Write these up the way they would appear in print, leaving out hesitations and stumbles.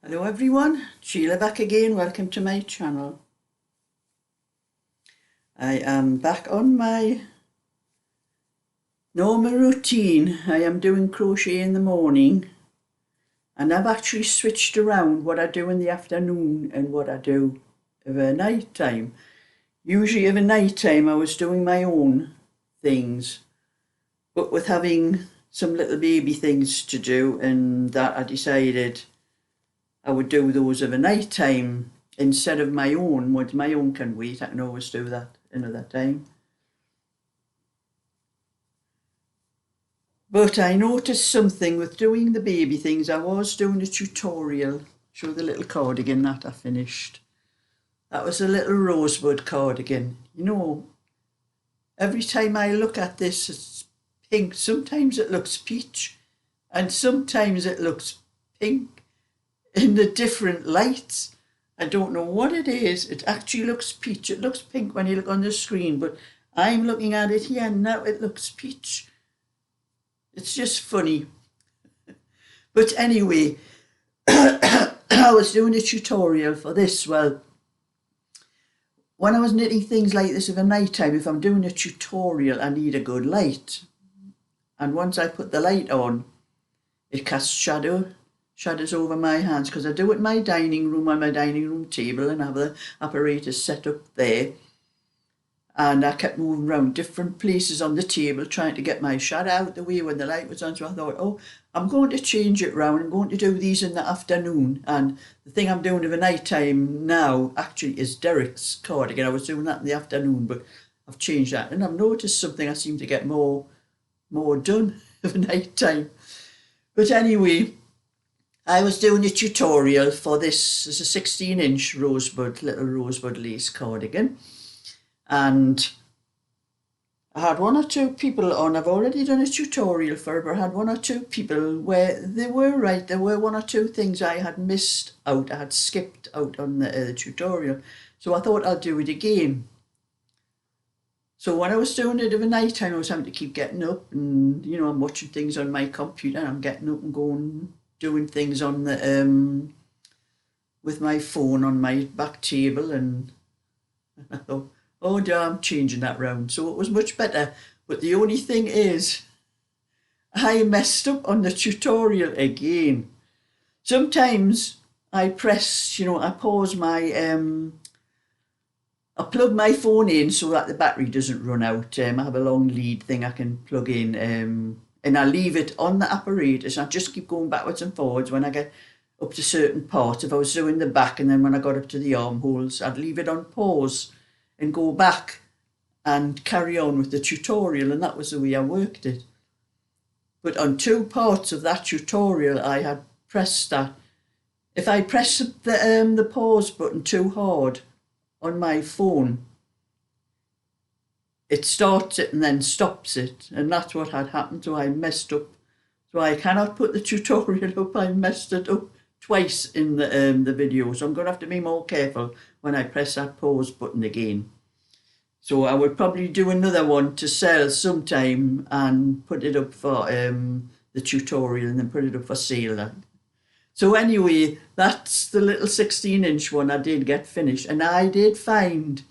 Hello everyone, Sheila back again. Welcome to my channel. I am back on my normal routine. I am doing crochet in the morning, and I've actually switched around what I do in the afternoon and what I do over night time. Usually over night time I was doing my own things, but with having some little baby things to do and that, I decided I would do those of a night time instead of my own. Once my own can wait, I can always do that another time. But I noticed something with doing the baby things. I was doing a tutorial, show the little cardigan that I finished. That was a little rosebud cardigan. You know, every time I look at this, it's pink. Sometimes it looks peach and sometimes it looks pink. In the different lights, I don't know what it is. It actually looks peach. It looks pink when you look on the screen, but I'm looking at it here and now it looks peach. It's just funny. But anyway, I was doing a tutorial for this. Well, when I was knitting things like this of a night time, if I'm doing a tutorial, I need a good light. And once I put the light on, it casts shadows over my hands, because I do it in my dining room, on my dining room table, and have the apparatus set up there. And I kept moving around different places on the table trying to get my shadow out the way when the light was on. So I thought, oh, I'm going to change it round. I'm going to do these in the afternoon. And the thing I'm doing of a night time now actually is Derek's cardigan. I was doing that in the afternoon, but I've changed that. And I've noticed something. I seem to get more done of a night time. But anyway, I was doing a tutorial for this. It's a 16-inch little rosebud lace cardigan, and I had one or two people on. I've already done a tutorial for it, but I had one or two people where they were right. There were one or two things I had missed out. I had skipped out on the tutorial, so I thought I'll do it again. So when I was doing it of a night time, I was having to keep getting up, and you know, I'm watching things on my computer. I'm getting up and going, doing things on the with my phone on my back table, and I thought, oh dear, I'm changing that round. So it was much better. But the only thing is, I messed up on the tutorial again. Sometimes I press, I pause my I plug my phone in so that the battery doesn't run out. I have a long lead thing I can plug in, and I leave it on the apparatus. I just keep going backwards and forwards when I get up to certain parts. If I was doing the back, and then when I got up to the armholes, I'd leave it on pause and go back and carry on with the tutorial, and that was the way I worked it. But on two parts of that tutorial, I had pressed that. If I press the pause button too hard on my phone, it starts it and then stops it, and that's what had happened. So I messed up. So I cannot put the tutorial up. I messed it up twice in the video, so I'm going to have to be more careful when I press that pause button again. So I would probably do another one to sell sometime and put it up for the tutorial, and then put it up for sale. So anyway, that's the little 16-inch one I did get finished. And I did find,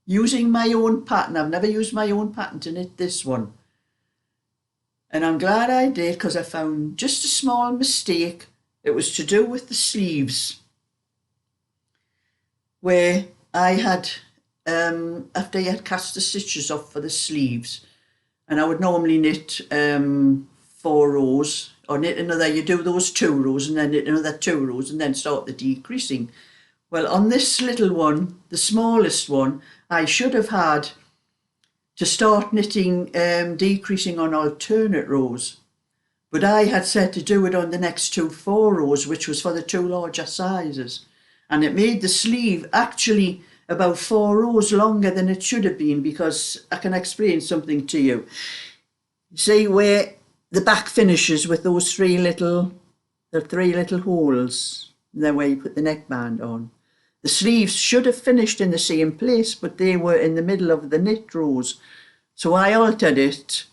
using my own pattern, I've never used my own pattern to knit this one. And I'm glad I did, because I found just a small mistake. It was to do with the sleeves, where I had, after I had cast the stitches off for the sleeves, and I would normally knit 4 rows, or knit another, you do those 2 rows and then knit another 2 rows and then start the decreasing. Well, on this little one, the smallest one, I should have had to start knitting, decreasing on alternate rows. But I had said to do it on the next 2 4 rows, which was for the 2 larger sizes. And it made the sleeve actually about 4 rows longer than it should have been, because I can explain something to you. See where the back finishes with those 3 little holes, then where you put the neckband on. The sleeves should have finished in the same place, but they were in the middle of the knit rows. So I altered it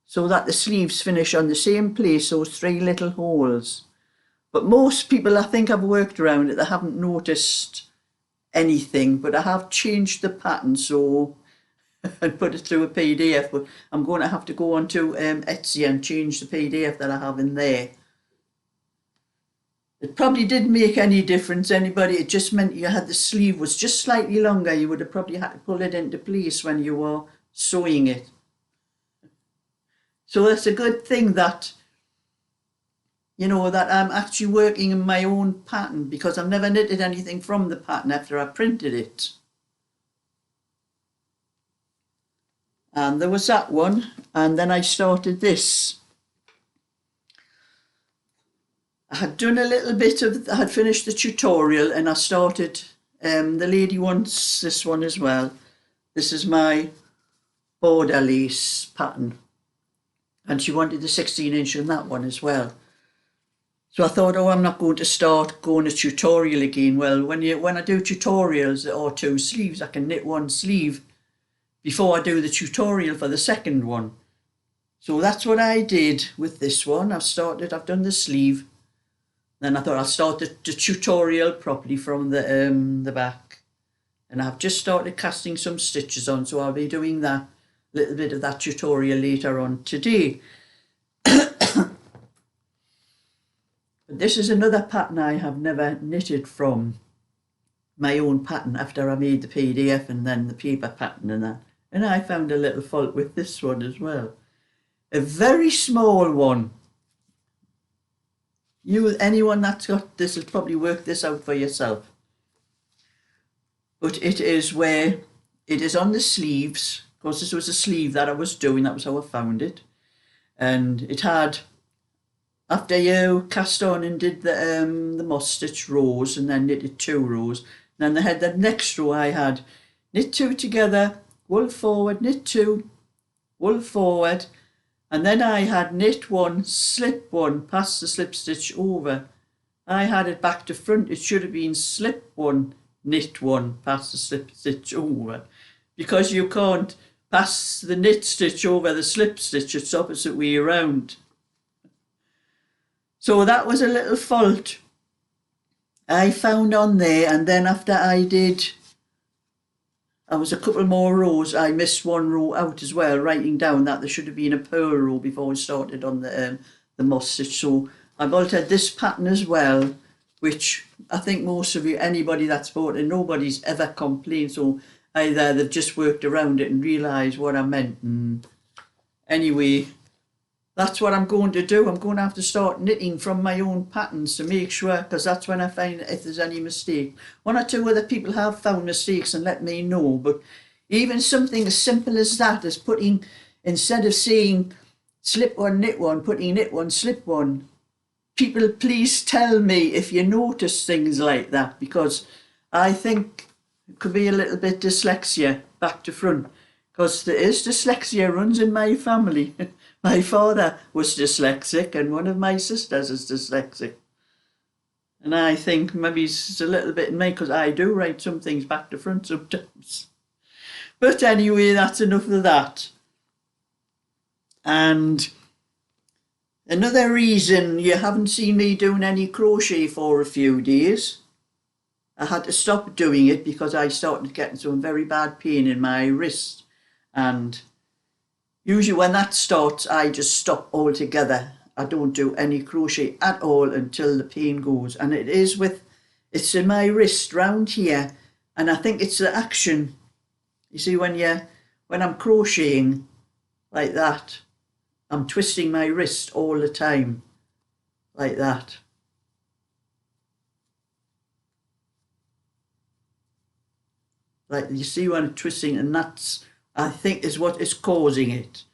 so that the sleeves finish on the same place, those 3 little holes. But most people I think I've worked around it, they haven't noticed anything, but I have changed the pattern so and put it through a PDF, but I'm going to have to go on to Etsy and change the PDF that I have in there. It probably didn't make any difference anybody, it just meant you had the sleeve was just slightly longer, you would have probably had to pull it into place when you were sewing it. So it's a good thing that, you know, that I'm actually working in my own pattern, because I've never knitted anything from the pattern after I printed it. And there was that one, and then I started this. I had done a little bit of, I had finished the tutorial and I started, the lady wants this one as well. This is my border lace pattern. And she wanted the 16-inch in that one as well. So I thought, oh, I'm not going to start going a tutorial again. Well, when I do tutorials or 2 sleeves, I can knit 1 sleeve before I do the tutorial for the second one. So that's what I did with this one. I've done the sleeve. Then I thought I'll start the tutorial properly from the back. And I've just started casting some stitches on, so I'll be doing that little bit of that tutorial later on today. But this is another pattern I have never knitted from my own pattern after I made the PDF and then the paper pattern and that. And I found a little fault with this one as well. A very small one. Anyone that's got this will probably work this out for yourself. But it is where it is on the sleeves. Of course, this was a sleeve that I was doing. That was how I found it. And it had, after you cast on and did the moss stitch rows and then knitted 2 rows, and then I had the next row I had knit 2 together, wool forward, knit 2, wool forward, and then I had knit 1, slip 1, pass the slip stitch over. I had it back to front. It should have been slip 1, knit 1, pass the slip stitch over, because you can't pass the knit stitch over the slip stitch, it's opposite way around. So that was a little fault I found on there, and then after I was a couple more rows, I missed 1 row out as well, writing down that there should have been a purl row before we started on the moss stitch. So I've altered this pattern as well, which I think most of you, anybody that's bought it, nobody's ever complained. So either they've just worked around it and realised what I meant. And anyway, that's what I'm going to do. I'm going to have to start knitting from my own patterns to make sure, because that's when I find if there's any mistake. 1 or 2 other people have found mistakes and let me know, but even something as simple as that, as putting, instead of saying slip 1, knit 1, putting knit 1, slip 1, people please tell me if you notice things like that, because I think it could be a little bit dyslexia back to front, because there is dyslexia runs in my family. My father was dyslexic and one of my sisters is dyslexic. And I think maybe it's a little bit in me, because I do write some things back to front sometimes. But anyway, that's enough of that. And another reason you haven't seen me doing any crochet for a few days, I had to stop doing it because I started getting some very bad pain in my wrist. And usually when that starts, I just stop altogether. I don't do any crochet at all until the pain goes. And it's in my wrist round here. And I think it's the action. You see, when I'm crocheting like that, I'm twisting my wrist all the time, like that. Like you see when I'm twisting, and that's, I think, is what is causing it.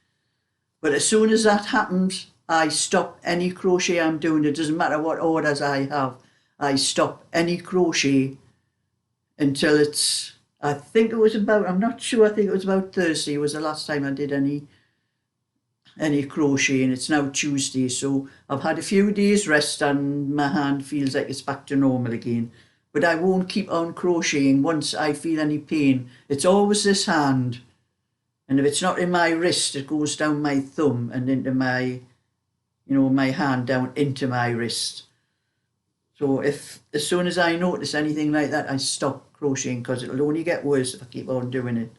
But as soon as that happens, I stop any crochet I'm doing. It doesn't matter what orders I have. I stop any crochet until it's, I think it was about, I'm not sure, I think it was about Thursday was the last time I did any crochet, and it's now Tuesday. So I've had a few days rest and my hand feels like it's back to normal again. But I won't keep on crocheting once I feel any pain. It's always this hand. And if it's not in my wrist, it goes down my thumb and into my, my hand down into my wrist. So if, as soon as I notice anything like that, I stop crocheting, because it'll only get worse if I keep on doing it.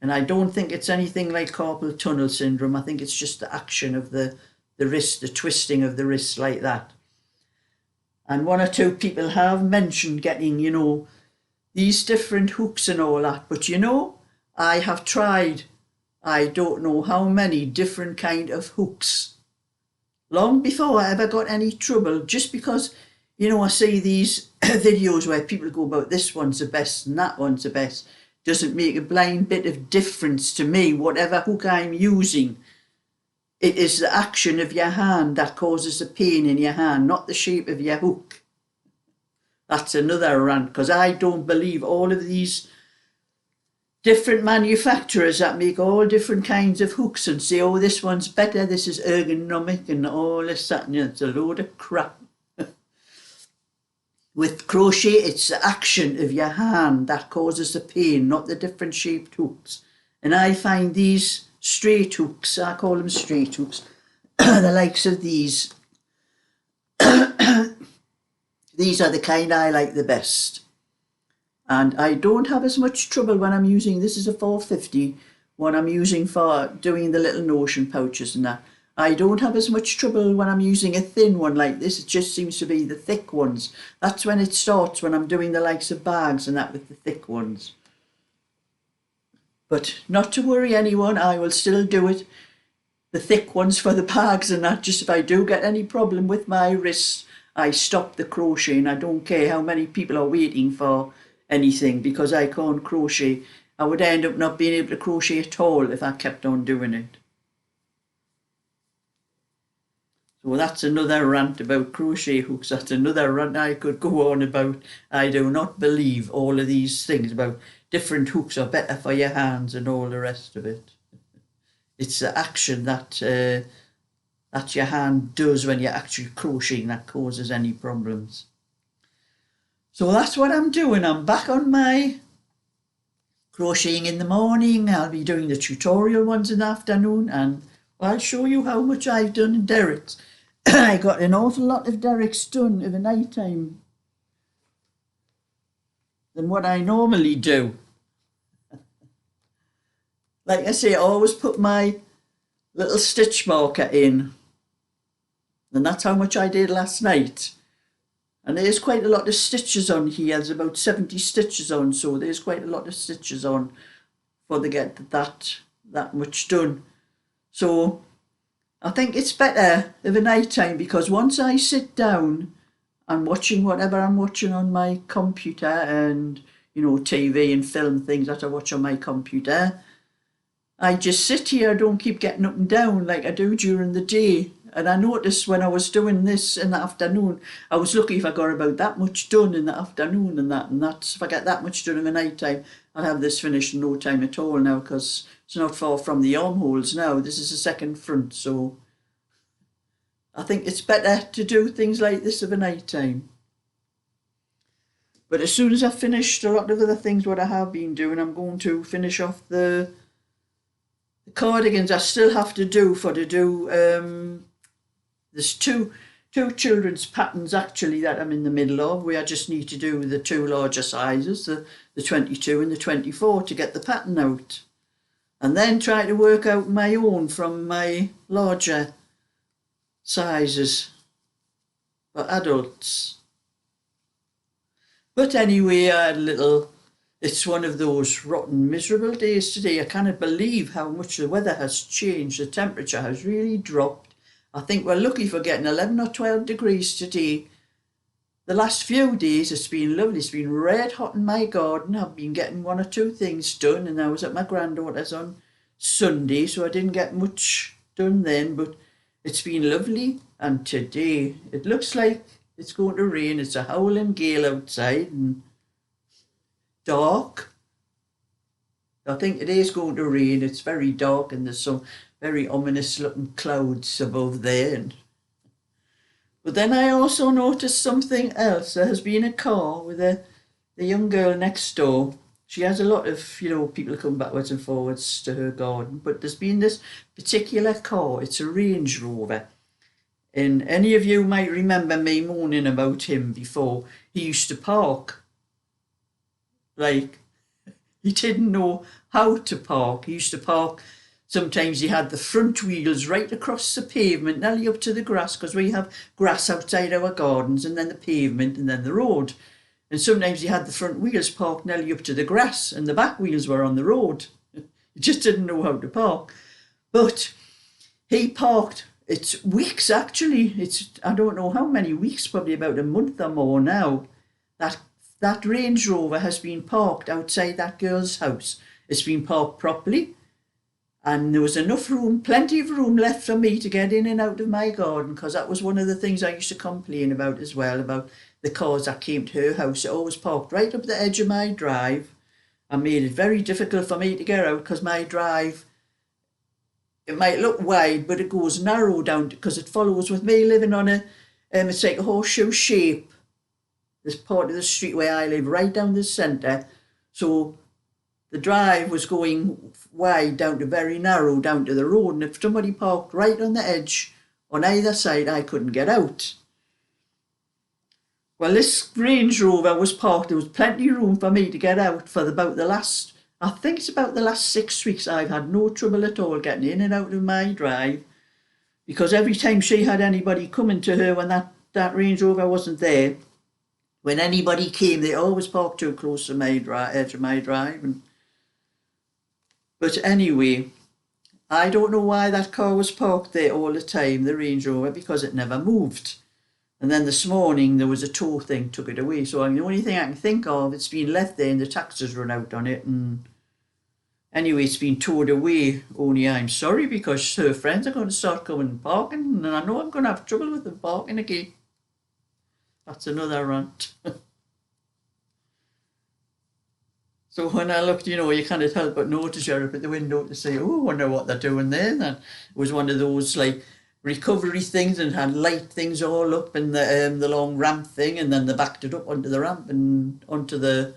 And I don't think it's anything like carpal tunnel syndrome. I think it's just the action of the wrist, the twisting of the wrist like that. And one or two people have mentioned getting, you know, these different hooks and all that. But you know, I have tried, I don't know how many different kind of hooks, long before I ever got any trouble, just because, you know, I see these videos where people go about this one's the best and that one's the best. Doesn't make a blind bit of difference to me, whatever hook I'm using. It is the action of your hand that causes the pain in your hand, not the shape of your hook. That's another rant, because I don't believe all of these different manufacturers that make all different kinds of hooks and say, oh, this one's better, this is ergonomic and all this, that, and it's a load of crap. With crochet, it's the action of your hand that causes the pain, not the different shaped hooks. And I find these straight hooks, I call them straight hooks, the likes of these, these are the kind I like the best. And I don't have as much trouble when I'm using, this is a 450, one I'm using for doing the little notion pouches and that. I don't have as much trouble when I'm using a thin one like this. It just seems to be the thick ones. That's when it starts, when I'm doing the likes of bags and that with the thick ones. But not to worry anyone, I will still do it. The thick ones for the bags and that, just if I do get any problem with my wrists, I stop the crocheting. I don't care how many people are waiting for anything, because I can't crochet. I would end up not being able to crochet at all if I kept on doing it. So that's another rant about crochet hooks. That's another rant I could go on about. I do not believe all of these things about different hooks are better for your hands and all the rest of it. It's the action that that your hand does when you're actually crocheting that causes any problems. So that's what I'm doing. I'm back on my crocheting in the morning. I'll be doing the tutorial ones in the afternoon, and I'll show you how much I've done in derricks. I got an awful lot of derricks done in the night time than what I normally do. Like I say, I always put my little stitch marker in, and that's how much I did last night. And there's quite a lot of stitches on here. There's about 70 stitches on, so there's quite a lot of stitches on for to get that much done. So I think it's better of a night time, because once I sit down and watching whatever I'm watching on my computer, and you know, TV and film things that I watch on my computer, I just sit here, I don't keep getting up and down like I do during the day. And I noticed when I was doing this in the afternoon, I was lucky if I got about that much done in the afternoon, and that's, if I get that much done in the night time, I'll have this finished in no time at all now, because it's not far from the armholes now. This is the second front, so I think it's better to do things like this of a night time. But as soon as I've finished a lot of other things what I have been doing, I'm going to finish off the cardigans I still have to do there's two children's patterns actually that I'm in the middle of, where I just need to do the two larger sizes, the 22 and the 24, to get the pattern out, and then try to work out my own from my larger sizes for adults. But anyway, I had a little, it's one of those rotten, miserable days today. I cannot believe how much the weather has changed. The temperature has really dropped. I think we're lucky for getting 11 or 12 degrees today. The last few days it's been lovely. It's been red hot in my garden. I've been getting one or two things done, and I was at my granddaughter's on Sunday, so I didn't get much done then, but it's been lovely. And today it looks like it's going to rain. It's a howling gale outside and dark. I think it is going to rain. It's very dark, and there's some very ominous looking clouds above there. But then I also noticed something else. There has been a car with the young girl next door. She has a lot of, you know, people come backwards and forwards to her garden, but there's been this particular car. It's a Range Rover, And any of you might remember me moaning about him before. He used to park. Like, he didn't know how to park. He used to park. Sometimes he had the front wheels right across the pavement, nearly up to the grass, because we have grass outside our gardens, and then the pavement, and then the road. And sometimes he had the front wheels parked nearly up to the grass, and the back wheels were on the road. He just didn't know how to park. But he parked, it's weeks actually, I don't know how many weeks, probably about a month or more now, that Range Rover has been parked outside that girl's house. It's been parked properly, and there was enough room, plenty of room left for me to get in and out of my garden, because that was one of the things I used to complain about as well, about the cars that came to her house. It always parked right up the edge of my drive and made it very difficult for me to get out, because my drive, it might look wide, but it goes narrow down, because it follows with me living on it's like a horseshoe shape. This part of the street where I live, right down the centre. So the drive was going wide down to very narrow down to the road, and if somebody parked right on the edge on either side, I couldn't get out. Well, this Range Rover was parked. There was plenty of room for me to get out for about the last, I think it's about the last 6 weeks. I've had no trouble at all getting in and out of my drive, because every time she had anybody coming to her when that Range Rover wasn't there, when anybody came, they always parked too close to my edge of my drive. But anyway, I don't know why that car was parked there all the time, the Range Rover, because it never moved. And then this morning there was a tow thing, took it away. So the only thing I can think of, it's been left there and the tax has run out on it. And anyway, it's been towed away. Only I'm sorry, because her friends are going to start coming and parking, and I know I'm going to have trouble with them parking again. That's another rant. So when I looked, you can't help but notice you're up at the window to say, oh, I wonder what they're doing there. Then it was one of those like recovery things, and had light things all up, and the long ramp thing, and then they backed it up onto the ramp and onto the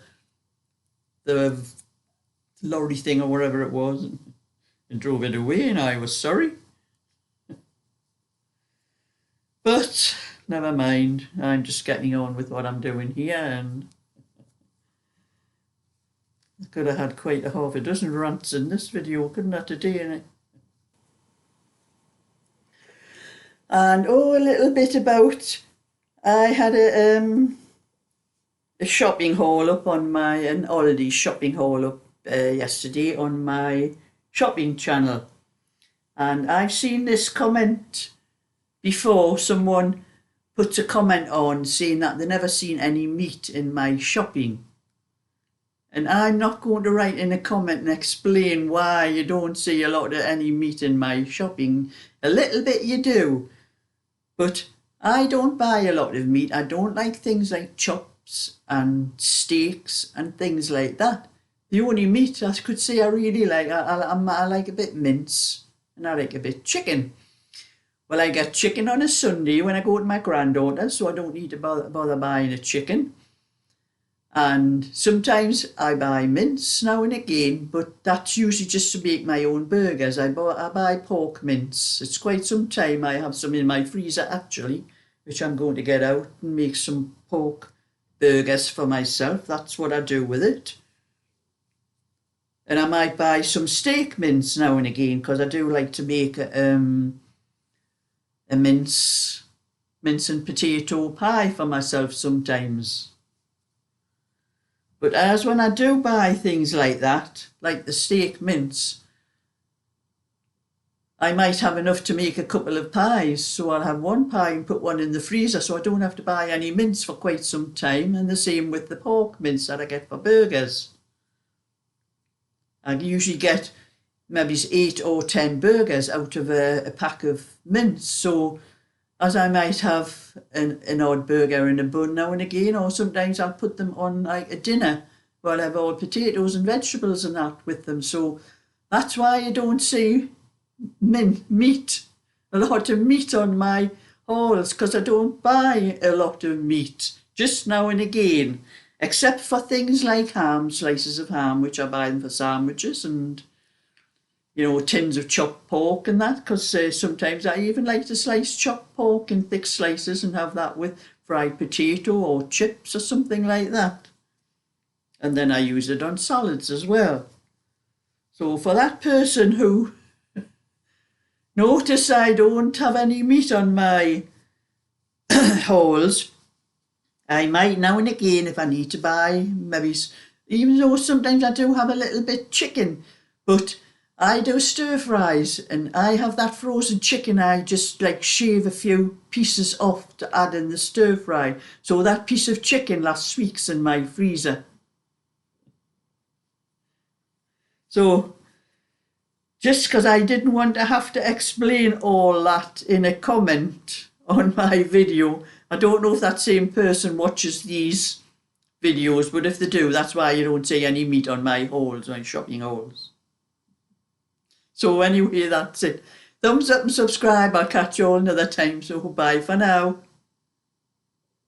lorry thing or whatever it was, and drove it away, and I was sorry. But never mind, I'm just getting on with what I'm doing here, and I could have had quite a half a dozen rants in this video, couldn't I, today, innit? And a little bit about, I had a shopping haul up on an holiday shopping haul up yesterday on my shopping channel, and I've seen this comment before. Someone puts a comment on saying that they never seen any meat in my shopping. And I'm not going to write in a comment and explain why you don't see a lot of any meat in my shopping. A little bit you do, but I don't buy a lot of meat. I don't like things like chops and steaks and things like that. The only meat I could say I really like, I like a bit mince, and I like a bit chicken. Well, I get chicken on a Sunday when I go to my granddaughter's, so I don't need to bother buying a chicken. And sometimes I buy mince now and again, but that's usually just to make my own burgers. I buy pork mince. It's quite some time. I have some in my freezer actually, which I'm going to get out and make some pork burgers for myself. That's what I do with it. And I might buy some steak mince now and again, because I do like to make a mince and potato pie for myself sometimes. But as when I do buy things like that, like the steak mince, I might have enough to make a couple of pies. So I'll have one pie and put one in the freezer, so I don't have to buy any mince for quite some time. And the same with the pork mince that I get for burgers. I usually get maybe 8 or 10 burgers out of a pack of mince. So as I might have an odd burger in a bun now and again, or sometimes I'll put them on like a dinner where I'll have all potatoes and vegetables and that with them. So that's why you don't see meat, a lot of meat on my hauls, because I don't buy a lot of meat, just now and again, except for things like ham, slices of ham, which I buy them for sandwiches, and you know, tins of chopped pork and that, because sometimes I even like to slice chopped pork in thick slices and have that with fried potato or chips or something like that. And then I use it on salads as well. So for that person who notice I don't have any meat on my hauls, I might now and again, if I need to buy, maybe, even though sometimes I do have a little bit chicken, but I do stir fries and I have that frozen chicken. I just like shave a few pieces off to add in the stir fry. So that piece of chicken lasts weeks in my freezer. So just because I didn't want to have to explain all that in a comment on my video, I don't know if that same person watches these videos, but if they do, that's why you don't see any meat on my hauls, my shopping hauls. So anyway, that's it. Thumbs up and subscribe. I'll catch you all another time. So bye for now.